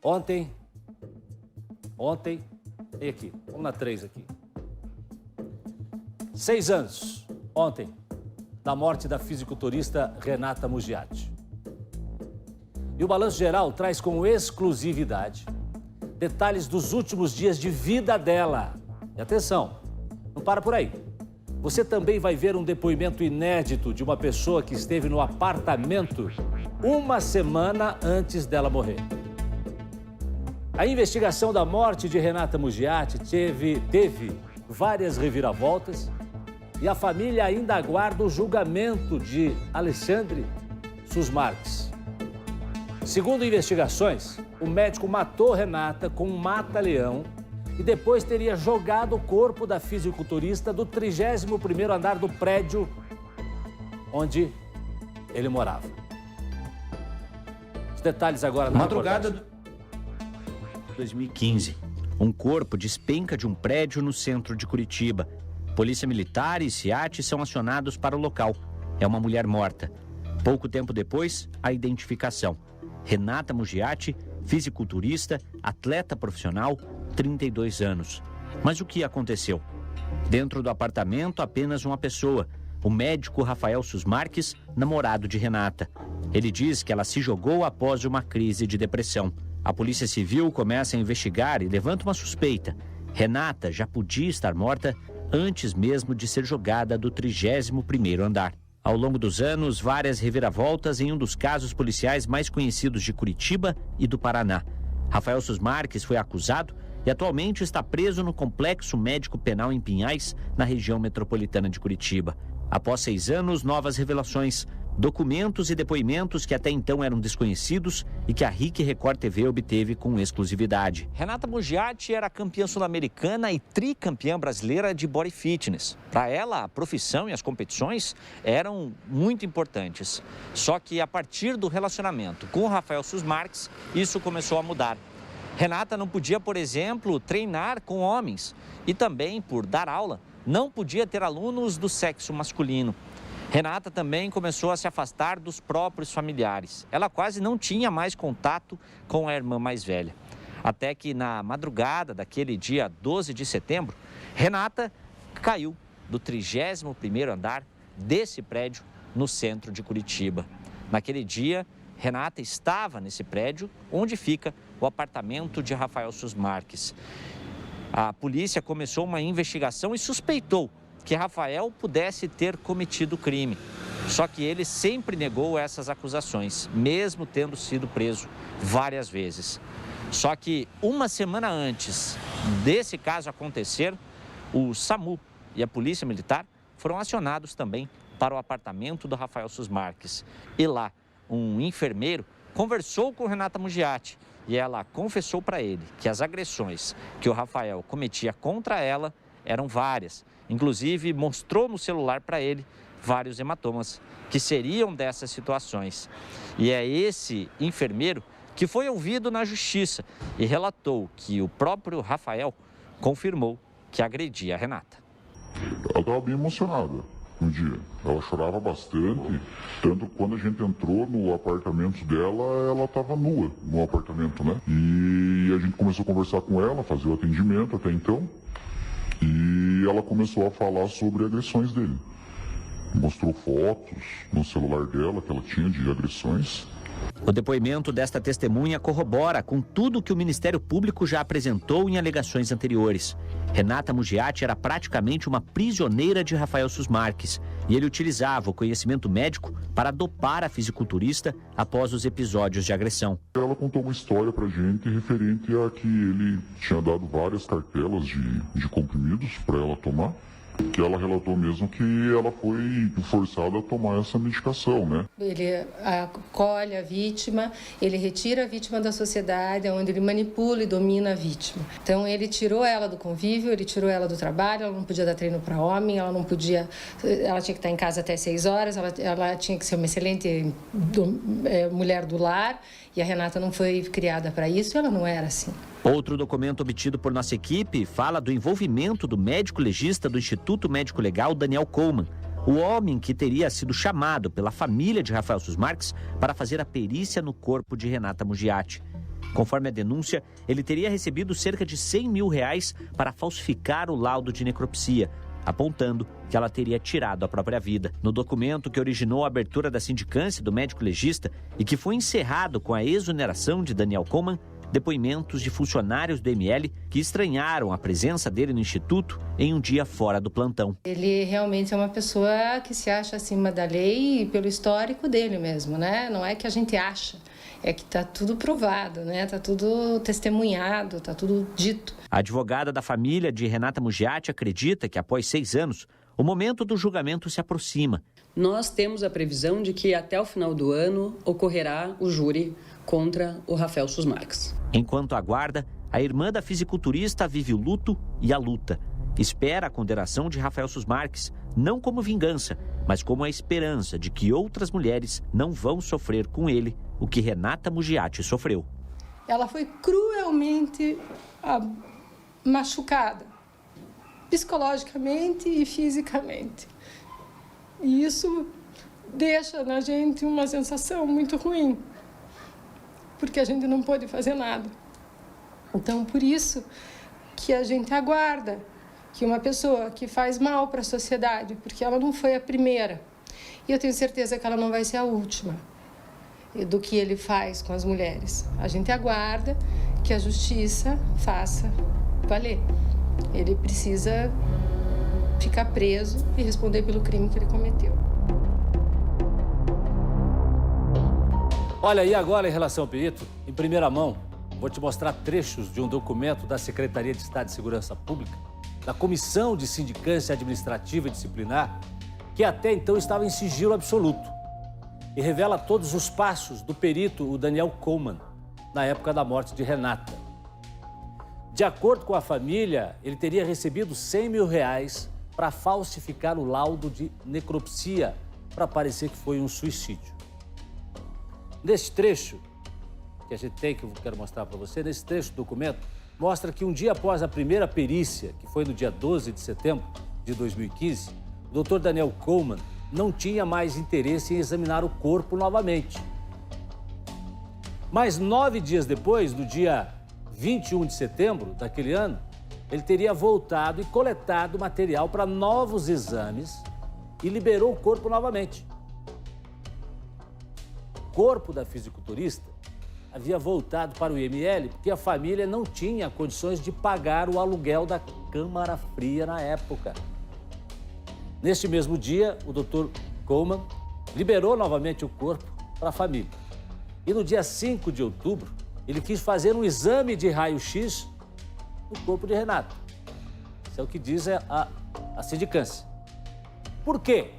Ontem, e aqui, vamos na 3 aqui. 6 anos, ontem, da morte da fisiculturista Renata Mugiati. E o Balanço Geral traz com exclusividade detalhes dos últimos dias de vida dela. E atenção, não para por aí. Você também vai ver um depoimento inédito de uma pessoa que esteve no apartamento uma semana antes dela morrer. A investigação da morte de Renata Mugiati teve várias reviravoltas e a família ainda aguarda o julgamento de Alexandre Susmarques. Segundo investigações, o médico matou Renata com um mata-leão e depois teria jogado o corpo da fisiculturista do 31º andar do prédio onde ele morava. Os detalhes agora na madrugada de 2015. Um corpo despenca de um prédio no centro de Curitiba. Polícia Militar e SEAT são acionados para o local. É uma mulher morta. Pouco tempo depois, a identificação. Renata Mugiati, fisiculturista, atleta profissional, 32 anos. Mas o que aconteceu? Dentro do apartamento, apenas uma pessoa. O médico Rafael Susmarques, namorado de Renata. Ele diz que ela se jogou após uma crise de depressão. A Polícia Civil começa a investigar e levanta uma suspeita. Renata já podia estar morta antes mesmo de ser jogada do 31º andar. Ao longo dos anos, várias reviravoltas em um dos casos policiais mais conhecidos de Curitiba e do Paraná. Rafael Susmarques foi acusado e atualmente está preso no Complexo Médico Penal em Pinhais, na região metropolitana de Curitiba. Após 6 anos, novas revelações, documentos e depoimentos que até então eram desconhecidos e que a RIC Record TV obteve com exclusividade. Renata Mugiati era campeã sul-americana e tricampeã brasileira de body fitness. Para ela, a profissão e as competições eram muito importantes. Só que a partir do relacionamento com o Rafael Susmarques, isso começou a mudar. Renata não podia, por exemplo, treinar com homens e também, por dar aula, não podia ter alunos do sexo masculino. Renata também começou a se afastar dos próprios familiares. Ela quase não tinha mais contato com a irmã mais velha. Até que na madrugada daquele dia 12 de setembro, Renata caiu do 31º andar desse prédio no centro de Curitiba. Naquele dia, Renata estava nesse prédio onde fica o apartamento de Rafael Susmarques. A polícia começou uma investigação e suspeitou que Rafael pudesse ter cometido o crime. Só que ele sempre negou essas acusações, mesmo tendo sido preso várias vezes. Só que uma semana antes desse caso acontecer, o SAMU e a Polícia Militar foram acionados também para o apartamento do Rafael Susmarques. E lá, um enfermeiro conversou com Renata Mugiati e ela confessou para ele que as agressões que o Rafael cometia contra ela eram várias. Inclusive, mostrou no celular para ele vários hematomas que seriam dessas situações. E é esse enfermeiro que foi ouvido na justiça e relatou que o próprio Rafael confirmou que agredia a Renata. Ela estava bem emocionada no dia. Ela chorava bastante, tanto que quando a gente entrou no apartamento dela, ela estava nua no apartamento, né? E a gente começou a conversar com ela, fazer o atendimento até então. E ela começou a falar sobre agressões dele. Mostrou fotos no celular dela que ela tinha de agressões. O depoimento desta testemunha corrobora com tudo que o Ministério Público já apresentou em alegações anteriores. Renata Mugiati era praticamente uma prisioneira de Rafael Susmarques e ele utilizava o conhecimento médico para dopar a fisiculturista após os episódios de agressão. Ela contou uma história pra gente referente a que ele tinha dado várias cartelas de comprimidos para ela tomar. Que ela relatou mesmo que ela foi forçada a tomar essa medicação, né? Ele acolhe a vítima, ele retira a vítima da sociedade, onde ele manipula e domina a vítima. Então ele tirou ela do convívio, ele tirou ela do trabalho, ela não podia dar treino para homem, ela tinha que estar em casa até 6 horas, ela tinha que ser uma excelente mulher do lar, e a Renata não foi criada para isso, ela não era assim. Outro documento obtido por nossa equipe fala do envolvimento do médico legista do Instituto Médico Legal, Daniel Coleman, o homem que teria sido chamado pela família de Rafael Susmarques para fazer a perícia no corpo de Renata Mugiati. Conforme a denúncia, ele teria recebido cerca de R$100 mil para falsificar o laudo de necropsia, apontando que ela teria tirado a própria vida. No documento que originou a abertura da sindicância do médico legista e que foi encerrado com a exoneração de Daniel Coleman, depoimentos de funcionários do ML que estranharam a presença dele no instituto em um dia fora do plantão. Ele realmente é uma pessoa que se acha acima da lei pelo histórico dele mesmo, né? Não é que a gente acha, é que está tudo provado, né? Está tudo testemunhado, está tudo dito. A advogada da família de Renata Mugiati acredita que após 6 anos, o momento do julgamento se aproxima. Nós temos a previsão de que até o final do ano ocorrerá o júri contra o Rafael Sus Marques. Enquanto aguarda, a irmã da fisiculturista vive o luto e a luta. Espera a condenação de Rafael Sus Marques, não como vingança, mas como a esperança de que outras mulheres não vão sofrer com ele o que Renata Mugiati sofreu. Ela foi cruelmente machucada, psicologicamente e fisicamente. E isso deixa na gente uma sensação muito ruim, porque a gente não pôde fazer nada. Então, por isso que a gente aguarda que uma pessoa que faz mal para a sociedade, porque ela não foi a primeira, e eu tenho certeza que ela não vai ser a última, do que ele faz com as mulheres. A gente aguarda que a justiça faça valer. Ele precisa ficar preso e responder pelo crime que ele cometeu. Olha, e agora em relação ao perito, em primeira mão, vou te mostrar trechos de um documento da Secretaria de Estado de Segurança Pública, da Comissão de Sindicância Administrativa e Disciplinar, que até então estava em sigilo absoluto, e revela todos os passos do perito, o Daniel Coleman, na época da morte de Renata. De acordo com a família, ele teria recebido R$100 mil para falsificar o laudo de necropsia, para parecer que foi um suicídio. Nesse trecho que a gente tem, que eu quero mostrar para você, nesse trecho do documento, mostra que um dia após a primeira perícia, que foi no dia 12 de setembro de 2015, o Dr. Daniel Coleman não tinha mais interesse em examinar o corpo novamente. Mas 9 dias depois, no dia 21 de setembro daquele ano, ele teria voltado e coletado material para novos exames e liberou o corpo novamente. O corpo da fisiculturista havia voltado para o IML porque a família não tinha condições de pagar o aluguel da câmara fria na época. Neste mesmo dia, o Dr. Coleman liberou novamente o corpo para a família. E no dia 5 de outubro, ele quis fazer um exame de raio-x no corpo de Renata. Isso é o que diz a sindicância. Por quê?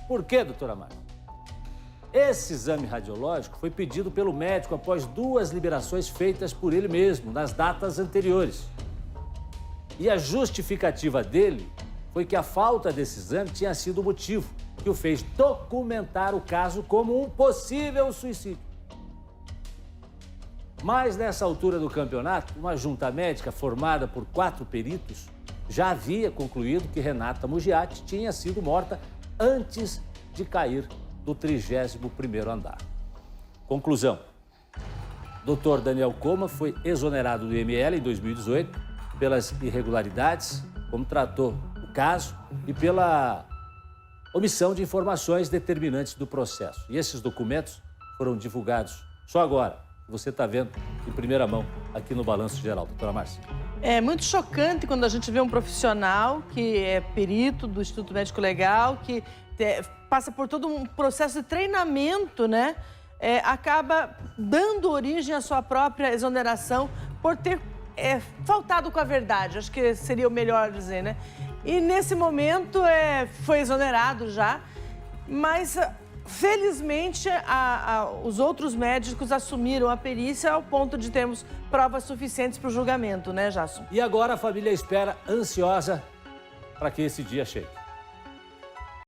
Por quê, doutora Márcia? Esse exame radiológico foi pedido pelo médico após 2 liberações feitas por ele mesmo, nas datas anteriores. E a justificativa dele foi que a falta desse exame tinha sido o motivo que o fez documentar o caso como um possível suicídio. Mas nessa altura do campeonato, uma junta médica formada por 4 peritos já havia concluído que Renata Mugiati tinha sido morta antes de cair do 31º andar. Conclusão: Dr. Daniel Coleman foi exonerado do IML em 2018 pelas irregularidades, como tratou o caso, e pela omissão de informações determinantes do processo. E esses documentos foram divulgados só agora. Você está vendo em primeira mão aqui no Balanço Geral. Doutora Márcia. É muito chocante quando a gente vê um profissional que é perito do Instituto Médico Legal, que passa por todo um processo de treinamento, né? Acaba dando origem à sua própria exoneração por ter faltado com a verdade, acho que seria o melhor dizer, né? E nesse momento foi exonerado já, mas felizmente os outros médicos assumiram a perícia ao ponto de termos provas suficientes para o julgamento, né, Jasson? E agora a família espera ansiosa para que esse dia chegue.